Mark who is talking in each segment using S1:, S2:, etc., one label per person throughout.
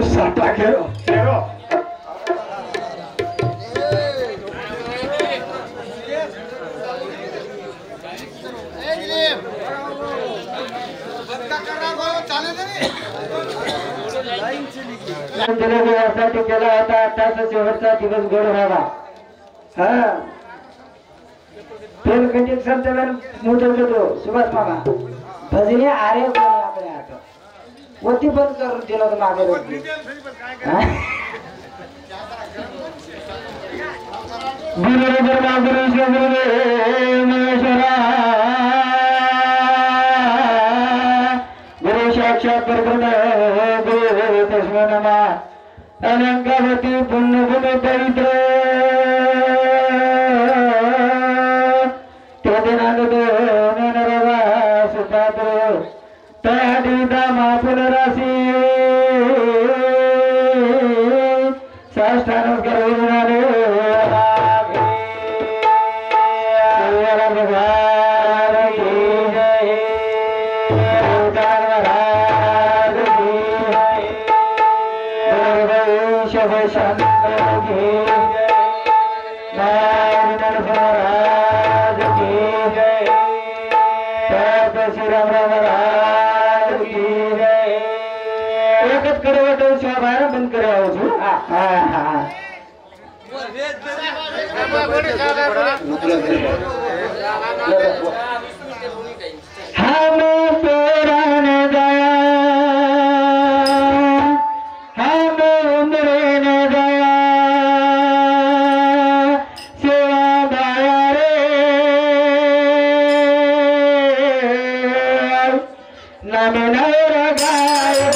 S1: Sapa quiero.
S2: यासाठी केला होता आताचा शेवटचा दिवस गोड व्हावा हा तेल कंटिक संचलन मोठं होतो सुभाष मामा भजनी आरे कोणी आपल्या हात वती बंद करून दिलं होतं मागे गुरु साक्षात परब्रह्म गुरु तस्मै नमः अलंकावती पुण्यभूमि पवित्र तेनागदो नरवा सुपात्र तयादीदा महापुनरासी साष्टांग करुणाले बंद करो हम पुराण गया हम उम्र न गया सेवा गया रे नम नर गाय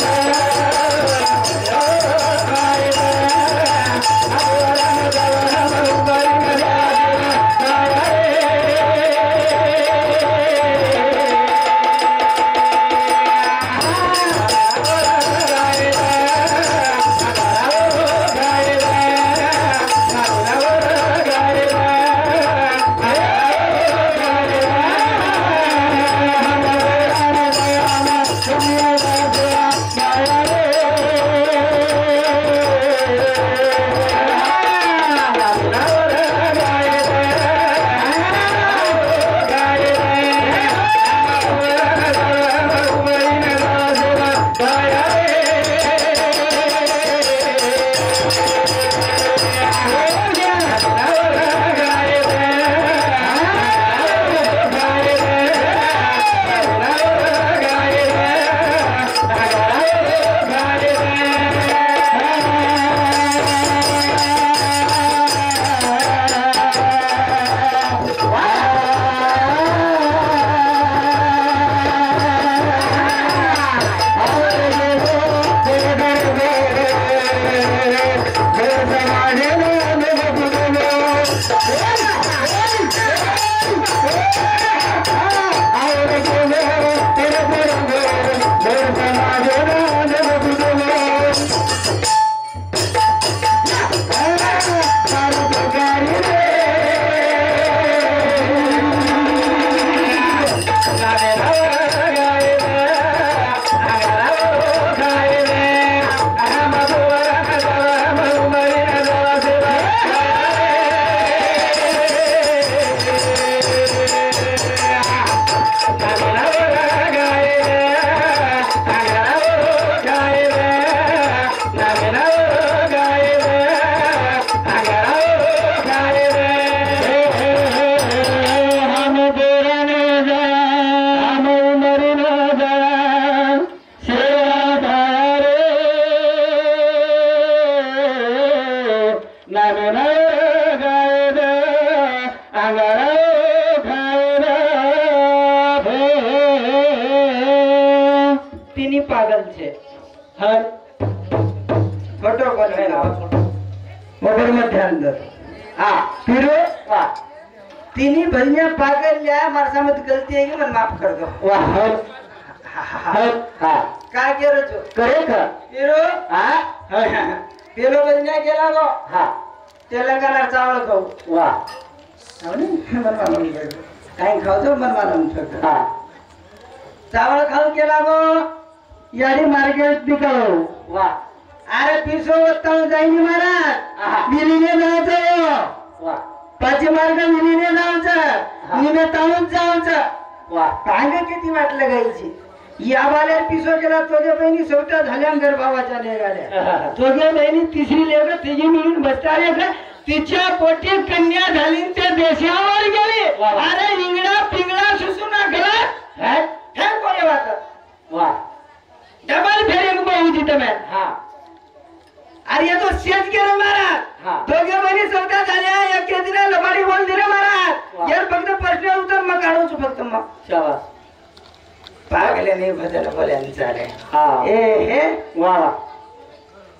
S2: पागल छे हर फोटो बनवेला मोबाइल में ध्यान दो हां फिर वाह तीनी भैया पागल लिया हमारे सामने गलती है कि मन माफ कर दो वाह हर हां का करो छो करे का फिरो हां पेलो भैया गेला वो हां तेलंगाना चावल खाऊ
S3: वा
S2: काही खावतो मन मला
S3: हा
S2: चावल खाऊ केला गो यारी मार्केट निकालो
S3: वा
S2: अरे पिसो तळू जाईनी महाराज मिलीने जायचं
S3: वा
S2: पाची मार्ग मिलीने जायचं निमे तळून जायचं
S3: वा
S2: कांग किती वाटलं गायची या बाल्या पिसो केला तोगे बहिणी शेवटा झाल्या घर भावाच्या लेगाड्या तोगे बहिणी तिसरी लेग तिघी मिळून बसताले का तिच्या पोटी कन्या झाली त्या देशावर गेली अरे इंगडा पिंगडा सुसूना घरात हे कोणी वाटत
S3: वा
S2: डबल फेरे मुको होती तमे
S3: हा
S2: अरे ये तो सेज केलं महाराज
S3: हा.
S2: दोघे बहिणी सौदा झाल्या एक केदीला लबाडी बोल दिले महाराज यार फक्त प्रश्न उत्तर मग काढूच फक्त मग
S3: शाबास
S2: पागले नाही भजन बोल्यांचा रे
S3: हा
S2: ए हे
S3: वा वा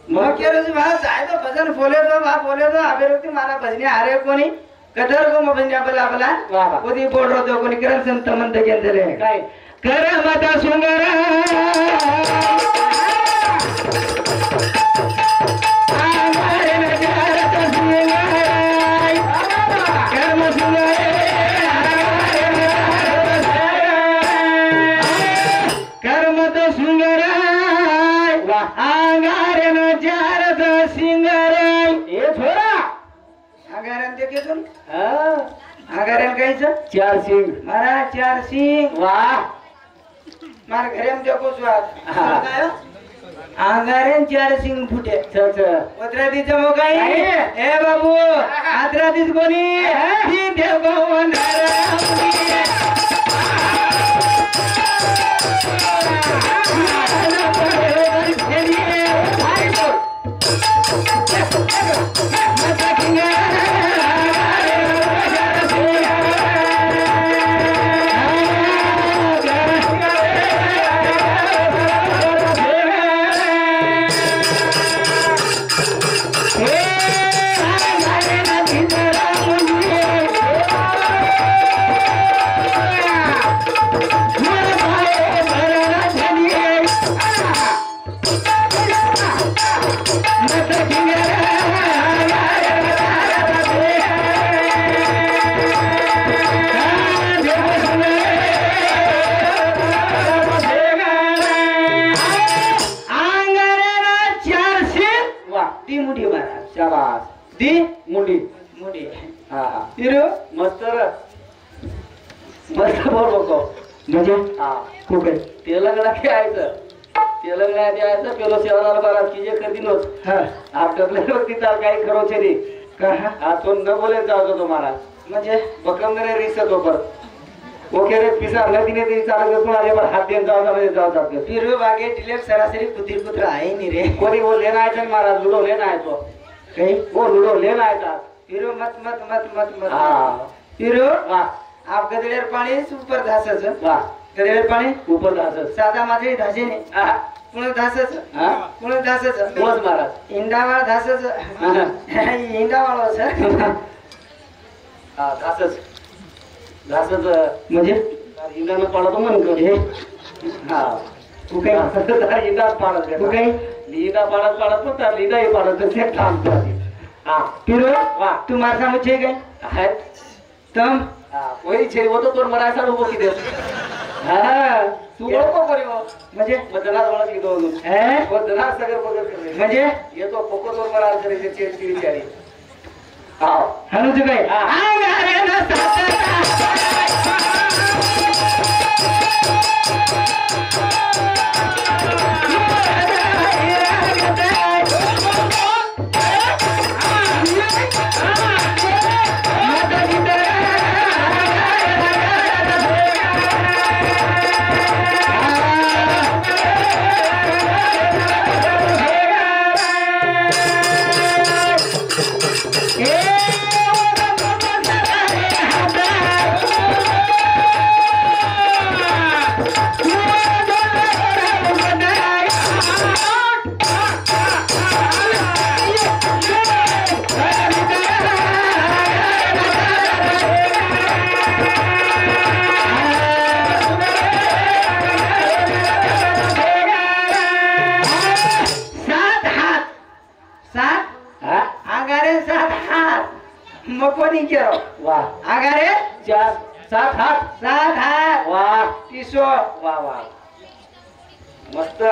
S2: मग केलं जी भाव जाय तो भजन बोले तो अबे रुकती मारा भजने हारे कोणी कदर को मग भजने आपला
S3: वा वा.
S2: आपला कोणी बोल रहो कोणी किरण संत मंत केंद्र
S3: काय
S2: कर मता सुंदर
S3: चार सिंग
S2: महाराज चार सिंह
S3: वा
S2: मार घरे में देखो स्वाद आंगारेन चार सिंह फुटे पत्रादी चमकाई ए बाबू आत्रादीच कोणी ही देव भगवान
S3: मुंडी
S2: मुंडी
S3: हा हा
S2: हिरो
S3: मस्त मस्त बोल बघो
S2: म्हणजे
S3: हा
S2: खूप आहे
S3: तेलंगणा खेळायचं तेलंगणा द्यायचं पेलो शेवणाला बारा की जे कधी नोच
S2: हा
S3: आपल्याला व्यक्ती तर काही खरो छे रे
S2: का
S3: हा तो न बोले जातो तुम्हाला
S2: म्हणजे
S3: बकमने रिसत ओपर ओके रे पिसा नदीने तरी चालत पण आले पण हात देऊन जाऊ जातो
S2: हिरो बागे डिलेट सरासरी पुतिर पुत्र आहे नाही रे
S3: कोणी वो लेना आहे महाराज लुडो लेना आहे तो
S2: काही
S3: वो लुडो लेना आहे था
S2: हिरो मत मत मत मत मत
S3: हाँ
S2: हिरो
S3: वाह
S2: आप गदड़ेर पाणी ऊपर धासच
S3: वाह
S2: गदड़ेर पाणी
S3: ऊपर दासस
S2: साधा माझे धासे ने
S3: हा
S2: पुणे धासच
S3: हा
S2: पुणे धासच
S3: बोस महाराज
S2: इंडावाळ धासच इंडावाळ सर
S3: हा दासस दासस
S2: म्हणजे
S3: इंदानं पाडतो म्हण हे हा
S2: तू काय
S3: इंदा पाडत
S2: तू काय
S3: लीदा पाडत पण तर लीदा ही पाडत ते काम करते हा
S2: हिरो
S3: वाह
S2: तू मारसा मुझे काय
S3: है
S2: तम
S3: हा कोई छे वो तो तोर मरायचा उभो की दे हा तू ओळखो करियो
S2: म्हणजे
S3: बदला ओळख की दोन
S2: हे
S3: बदला सगर बगर करे
S2: म्हणजे
S3: ये तो पोको तोर मरार करे ते चेरी चारी हा
S2: हनु तू काय आंगारे ना मग कोणी केलं
S3: वाह
S2: आगारे
S3: 4 7 हात
S2: 7 हात
S3: वाह
S2: 30
S3: वाह वाह मस्त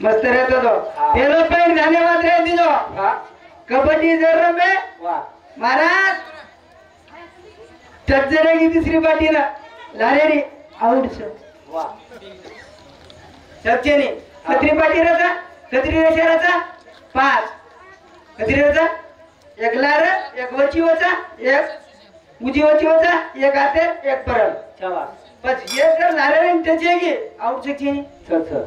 S2: मस्त रहतो तो
S3: हाँ।
S2: पेलो पैन धन्यवाद रे दिलो
S3: हाँ
S2: कबड्डी जर रमे
S3: वाह
S2: महाराज टचरे की तीसरी पार्टी ना लारेरी आउट से
S3: वाह
S2: सबचेनी कतरी पार्टी रहता कतरी रेषाचा 5 कतरी रहता एक लार एक वची वचा एक उजी वची वचा एक आते एक परम
S3: शाबाश
S2: बस ये जर लारेरी टचेगी आउट से चेनी
S3: चल चल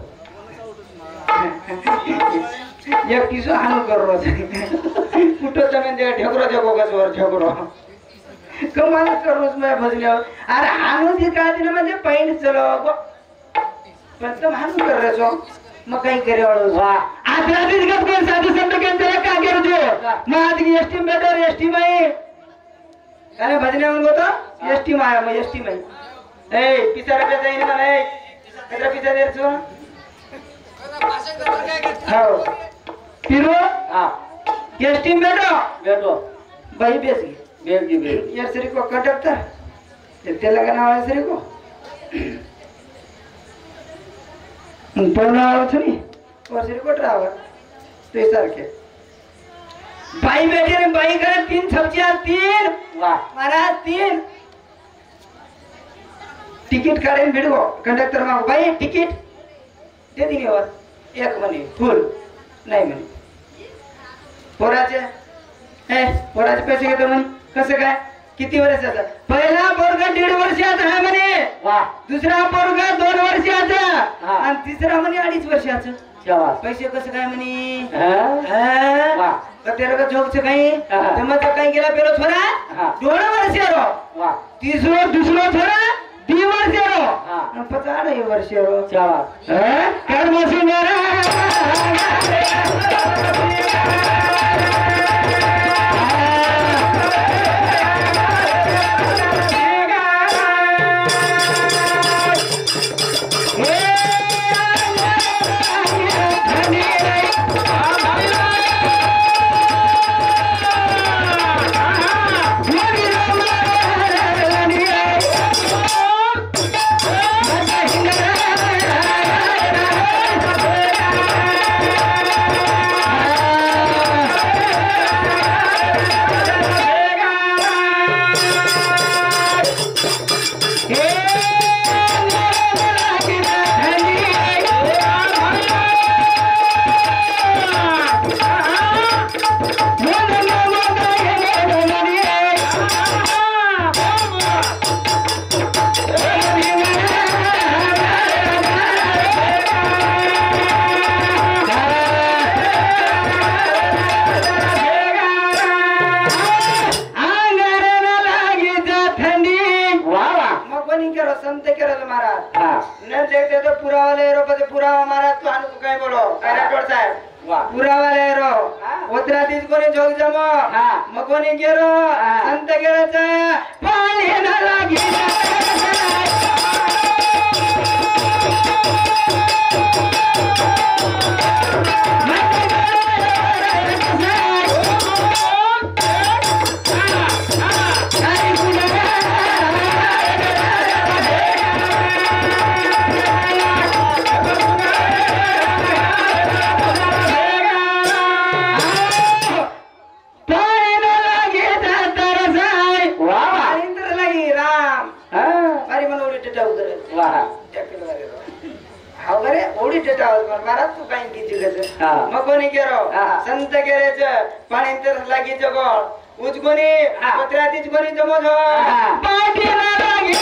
S2: एक किसो हानु कर रो कुठो તમે દે ઠેકરો જકો કસવર ઠેકરો કમાલ કરું मैं भजले अरे हानु दिखा दिन म्हणजे पॉइंट चलो पण तुम हानु कर रहे हो मग काही करे वाळो
S3: वाह
S2: आदरा दिन गप कर साधु संत के अंदर का कर जो माद की एसटी बेटर एसटी में अरे भजले उनको तो एसटी में आया मैं एसटी में ए पिसा रुपया जाईन मला ए कितना पिसा दे छो हां फिरो
S3: हाँ
S2: एसटी में बैठो
S3: बैठो
S2: भाई बेस गई
S3: बैठ जी बैठ
S2: यार श्री को कंडक्टर ते लगाना वाला श्री को पढ़ना वाला छनी और श्री को ड्राइवर तो इस तरह के भाई बैठे रे भाई करे 3 सब्जियां 3
S3: वाह
S2: महाराज 3 टिकट काढेन भिडो कंडक्टर मागो भाई टिकट दे दिली और एक म्हणे फुल नाही म्हणे पोराचे पोराचे पैसे घेतो म्हणे कसं काय किती वर्षाचा पहिला पोरगा 1.5 वर्षाचा आहे म्हणे
S3: वाह
S2: दुसरा पोरगा 2 वर्षाचा
S3: हा.
S2: आणि तिसरा म्हणे 2.5 वर्षाचा
S3: शाबाश
S2: पैसे कसं काय म्हणे
S3: हाँ वाह
S2: तेरा का जोक से कहीं
S3: हा.
S2: जमा तो कहीं गेला पेलो छोरा
S3: हा.
S2: 2 वर्षारो
S3: वाह
S2: तीसरो दुसरो छोरा 2 वर्षारो
S3: हा.
S2: आणि 50 वर्षारो
S3: शाबाश
S2: कर्म सुंदर पुरावा महाराज तू हानु काय बोलो काय राठोड साहेब
S3: वाह
S2: पुरावा ले रो ओतरा तीज कोणी जोग जमो मग कोणी गेरो संत गेराचा पाणी ना लागी मग कोणी गेलो संत गेरेच पाणी तर लागी जगो उजगोनी पत्रा तीच कोणी जमो जो पाठी ना लागी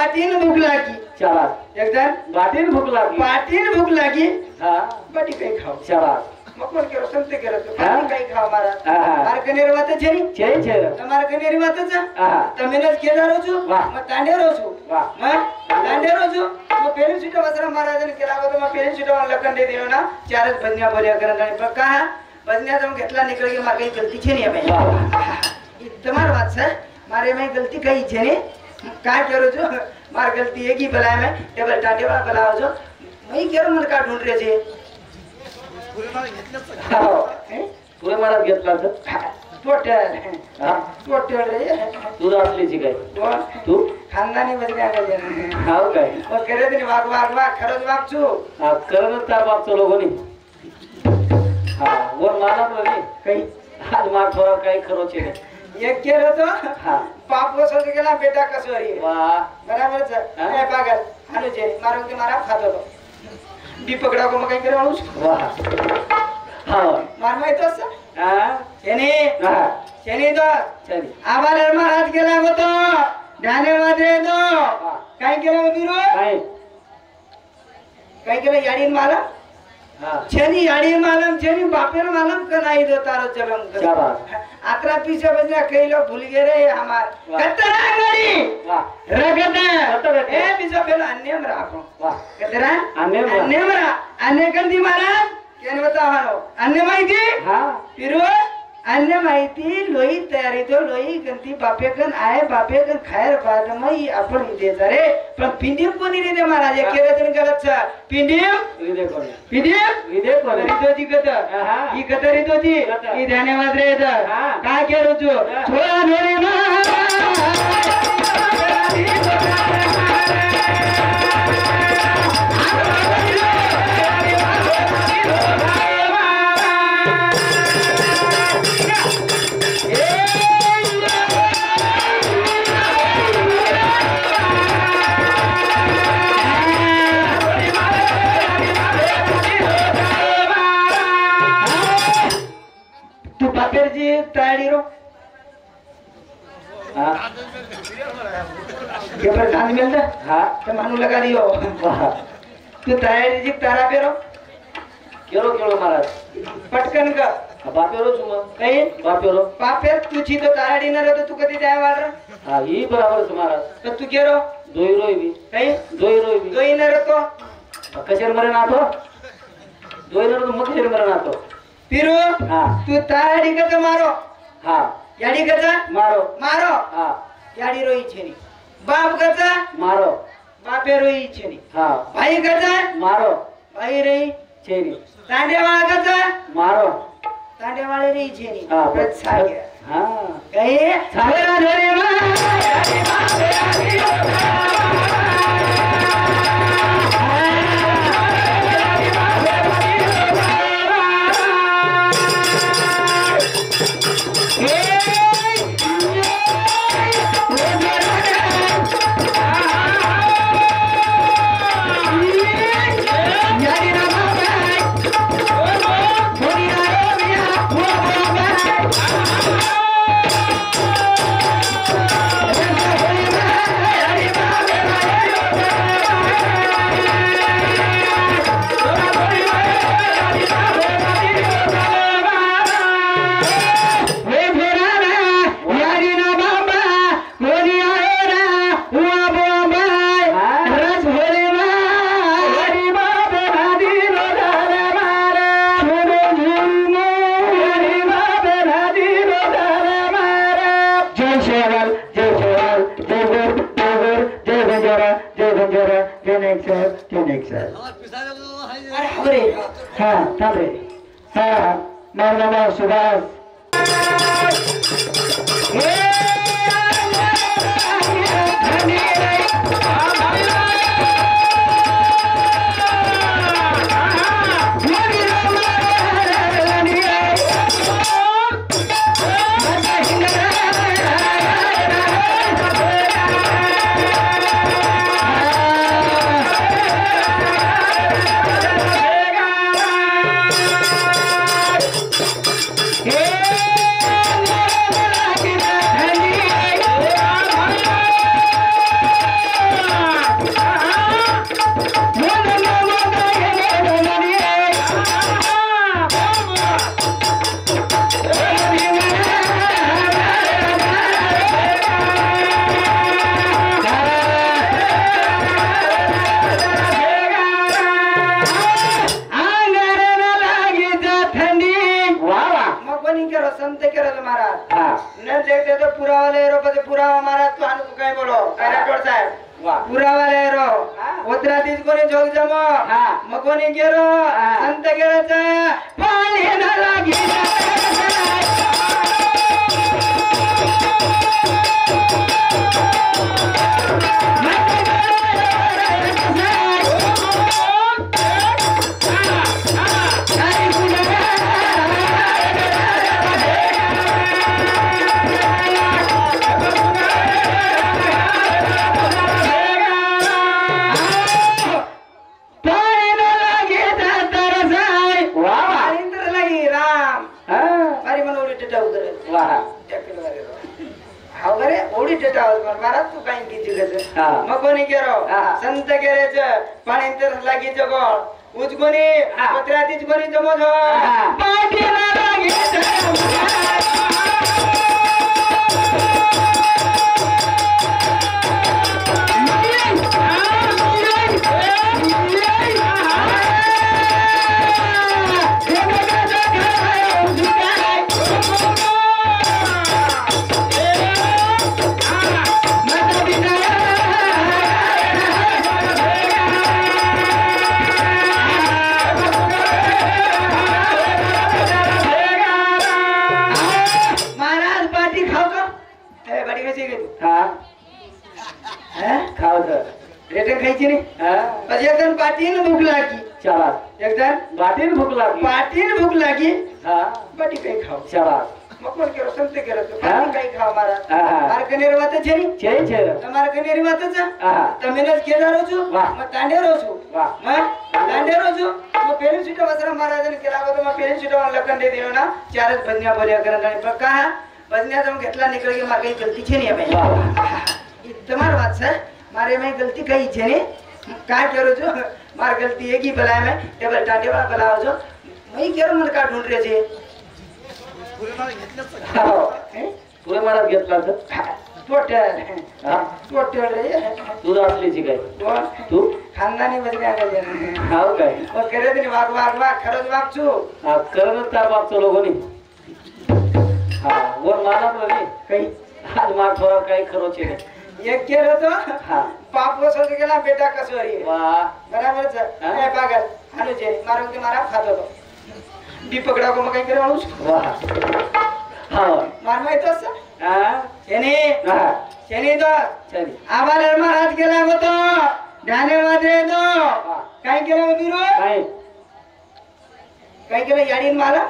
S2: पाटीन भूक लागी
S3: शाबास
S2: एकदम
S3: बाटीन भूक लागली
S2: पाटीन भूक लागी
S3: हा
S2: बटी काही खाऊ
S3: शाबास
S2: मग कोण केलं संते केलं तू
S3: हा?
S2: काही खाऊ मारा
S3: हा.
S2: मार कनेर वात छेरी
S3: छे छे
S2: તમાર કનેરી વાત છે
S3: હા.
S2: તમે જ કેદારો છો
S3: વાહ.
S2: મે તાંડેરો છું
S3: વાહ.
S2: મે તાંડેરો છું તો પેલી સીટો વસરા મહારાજને કેલાવો તો મે પેલી સીટો લખન દે દીનો ના ચાર જ ભજન્યા બોલ્યા કરે અને પણ કા ભજન્યા તો કેટલા નીકળી ગઈ માર કઈ ગલતી છે નહીં અમે ઈ તમાર વાત છે મારે મે ગલતી કઈ છે ને काय करू છો માર ગલતી એકી ભલાય મે ટેબલ ટાંડેવા ભલાવો છો મઈ કેરો મને કા ઢૂંઢ રે છે
S3: पुरे महाराज घेतला तर
S2: टोटल
S3: हा
S2: टोटल रे
S3: तू असलीची काय
S2: दोन
S3: तू
S2: खानदानी बजल्या गल्या
S3: हाव काय
S2: मग करे तरी वाग वाग वाग खरंच वागचू
S3: हा करत त्या बापचं लोकोनी हा वर मानत नाही
S2: काही
S3: आज मार थोडा काही खरोच आहे
S2: एक केलं तो
S3: हा
S2: बाप वसवत गेला बेटा कसोरी
S3: वा
S2: बराबर છે
S3: હા?
S2: એ પાગલ આનું છે મારો કે મારા ખાતો તો ડી પકડા કો મકાઈ કરે વાળું
S3: वा हा
S2: માર માં તો છે
S3: हा
S2: છેની
S3: हा
S2: છેની તો
S3: चली
S2: આવાલ મહારાજ गेला होतो ધન્યવાદ રે તો કાઈ કેલા મીરો
S3: काय
S2: કાઈ કેલા યાડી માલા
S3: हा
S2: छेनी याडी मालम छेनी बापेर मालम कनाई दो तारो चलम कर
S3: शाबाश
S2: आत्रा पीछे बजना कई लोग भूल गए रे हमार
S3: वाह.
S2: कतरा गड़ी
S3: वा
S2: रगत
S3: कतरा
S2: ए पीछे पहला अन्य में राखो
S3: वा
S2: कतरा
S3: अन्य में.
S2: अन्य में अन्य कंदी महाराज केने बतावानो अन्य माहिती
S3: हा
S2: फिरो अन्य माहिती लोई तयारी तो लोई गंती बापे कन आए बापे कन खायर बाद मई आपण देता रे पण पिंडीम कोणी रे महाराज केरे तरी गलत छ पिंडीम
S3: विदे कोणी
S2: पिंडीम
S3: विदे कोणी
S2: रिदोजी कत
S3: हा.
S2: ही कत रिदोजी
S3: कत.
S2: ही धन्यवाद रे द
S3: हा.
S2: काय केरो छु
S3: हा.
S2: छोरा ढोरे मा तू बापेर जी तयारी रो
S3: हा
S2: के पर धान मिलता
S3: हा
S2: तो मानू लगा दियो
S3: वा
S2: तू तयारी जी तारा पेरो
S3: केलो केलो महाराज
S2: पटकन का
S3: बापेरो छु मग
S2: काही
S3: बापेरो
S2: बापेर तुझी तो तारा डिनर तो तू कधी जाय वाल रे
S3: हा ही बराबर छु महाराज
S2: तो तू केरो
S3: दोई रोई भी
S2: काही
S3: दोई रोई भी
S2: दोई नर तो
S3: कशेर मरे ना तो दोई नर तो मग कशेर मरे ना तो
S2: फिरू
S3: हा
S2: तू तारी का तो मारो
S3: हा
S2: याडी का
S3: मारो
S2: मारो
S3: हा
S2: याडी रोई छेनी बाप का
S3: मारो
S2: बापे रोई छेनी
S3: हा
S2: भाई का
S3: मारो
S2: भाई रही
S3: चेरी
S2: तांडे वाला का
S3: मारो
S2: तांडे वाले रही छेनी
S3: हा
S2: परत सागे
S3: हा
S2: काही छोरा ढोरे मा हा थांबरे हा मारला सुभाष Hey! महाराज
S3: हाँ
S2: न देखते तो पुरावा ले रो पते पुरावा महाराज तो हानु कहीं बोलो काय राठोड साहेब
S3: वाह
S2: पुरावा ले रो उतरा तीस कोणी जोग जमो मकोनी गेरो संत गेरो पाणी न लागी मकोनी केरो संत गेरेच पाणी तर लागी जगो उजगोनी पत्रातीच कोणी जमो जो पाठी ना लागी पाटीन भूक लागी
S3: चला
S2: एकदम
S3: बाटीन भूक लागी
S2: पाटीन भूक लागी
S3: हाँ
S2: बाटी काही खाओ
S3: चला
S2: मकोन केरो संत केरो तो पाटी काही खाओ मारा मार कनेर वात छे नी
S3: छे छे
S2: તમાર કનેરી વાત છે
S3: હા
S2: તમે જ કેદારો છો મ તાંડેરો છું
S3: વાહ
S2: મ તાંડેરો છું મ પેરી सीट वसरा महाराजने केला होतो म पेरी सीट वर लखन दे दियो ना चारच भजन्या बोल्या करन पण का भजन्या जम घेतला निकळ की मार काही गलती छे नी भाई ई તમાર વાત છે मारे में गलती कही छे नी का करो जो मार गलती है की भला में टेबल टाटे वाला भलाओ जो मई केरो मन का ढूंढ रे छे
S3: पुरे महाराज घेतला तर
S2: टोटल टोटल रे
S3: तू असलीची काय तू
S2: खानदानी बजल्या गेले
S3: हाव काय
S2: ओ करे तरी वाग वाग वाग खरच वागचू
S3: हा करत तार बापचो लोगोनी हा वर मानत नाही
S2: काही
S3: आज मार थोडा काही खरो छे
S2: एक केरो तो
S3: हा
S2: पाप को सोच गेला बेटा कसोरी
S3: वाह
S2: बराबर છે એ પાગલ હાલો છે મારો કે મારા ખાતો તો ડી પકડા को मकाई करे वाळू
S3: वाह हा
S2: मार माहित છે
S3: हा
S2: એની
S3: हा
S2: એની તો
S3: चली
S2: आवाले महाराज गेला होतो ध्याने वादे तो काय केलं बिरो काय केलं याडीन माला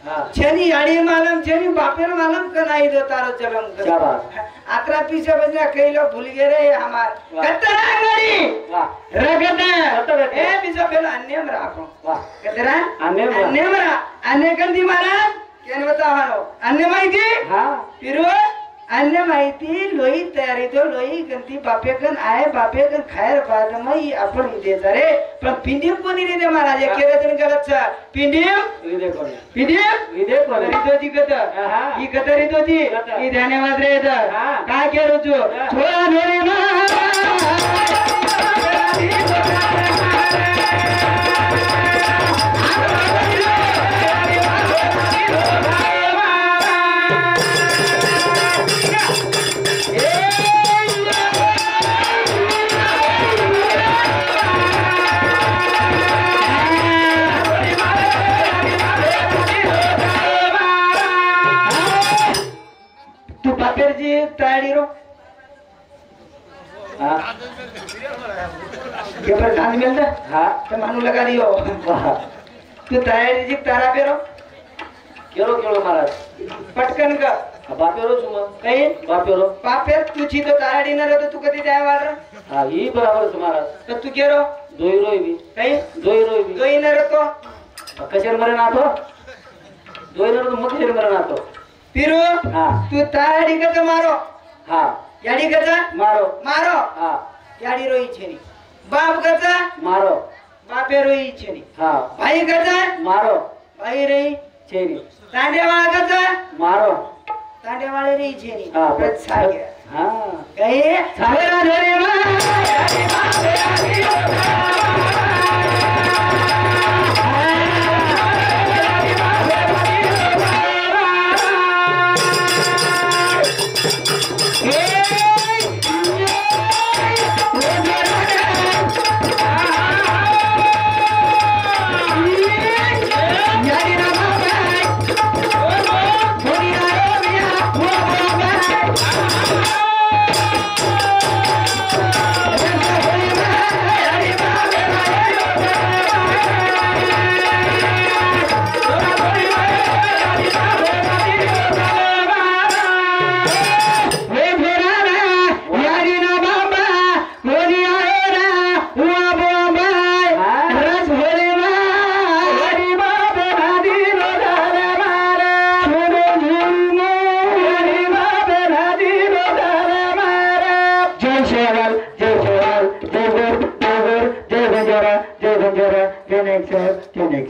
S3: हा
S2: छेनी याडी मालम छेनी बापेर मालम कनाई दो तारो चलम
S3: शाबाश
S2: आत्रा पीछे बजना कई लोग भूल गए रे हमार कतरा गड़ी
S3: वाह
S2: रगत ए पीछे पेलो अन्यम राखो
S3: वाह
S2: कतरा
S3: अन्यम
S2: अन्य कंदी महाराज केने बतावनो अन्य माहिती
S3: हा
S2: फिरो अन्य माहिती लोई तयारी तो लोई गंती बापेकन आए बापेकन खायर बाद मई आपण इदे रे पण पिंडीम कोणी रे दे महाराज केरे तन गलत छ पिंडीम
S3: विदे कोणी
S2: पिंडीम
S3: विदे कोणी
S2: रिदोजी गत ई गत रिदोजी ई धन्यवाद रे द काय केरो छु थोडा थोडी ना जी तैयारी रो
S3: हां
S2: के पर खान मिल दे
S3: हां
S2: तो मानू लगा दियो
S3: वाह
S2: तू तैयारी जी तारा पेरो
S3: केरो केरो महाराज
S2: पटकन का
S3: बापेरो छु मग
S2: काही
S3: बापेरो
S2: पापेर तुझी तो ताराडी न रे तो तू कधी जाय वार
S3: हा ही बराबर छु महाराज
S2: तो तू केरो
S3: दोई रोई भी
S2: काही
S3: दोई रोई भी
S2: दोई न रे तो
S3: कशेर मरे ना तो दोई न तो मग कशेर मरे ना तो
S2: फिरो
S3: हां
S2: तू ताराडी का मारो
S3: हां
S2: याडी का
S3: मारो
S2: मारो
S3: हां
S2: याडी रोई छेनी बाप का
S3: मारो
S2: बापे रोई छेनी
S3: हां
S2: भाई का
S3: मारो
S2: भाई रही
S3: छेनी
S2: तांडे वाला का
S3: मारो
S2: तांडे वाले रही छेनी
S3: हां
S2: बस आ गया
S3: हां
S2: कहे छावेरा धरे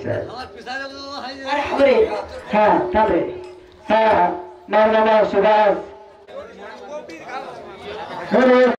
S2: चल अरे हा थांब रे हा माझं नाव सुभाष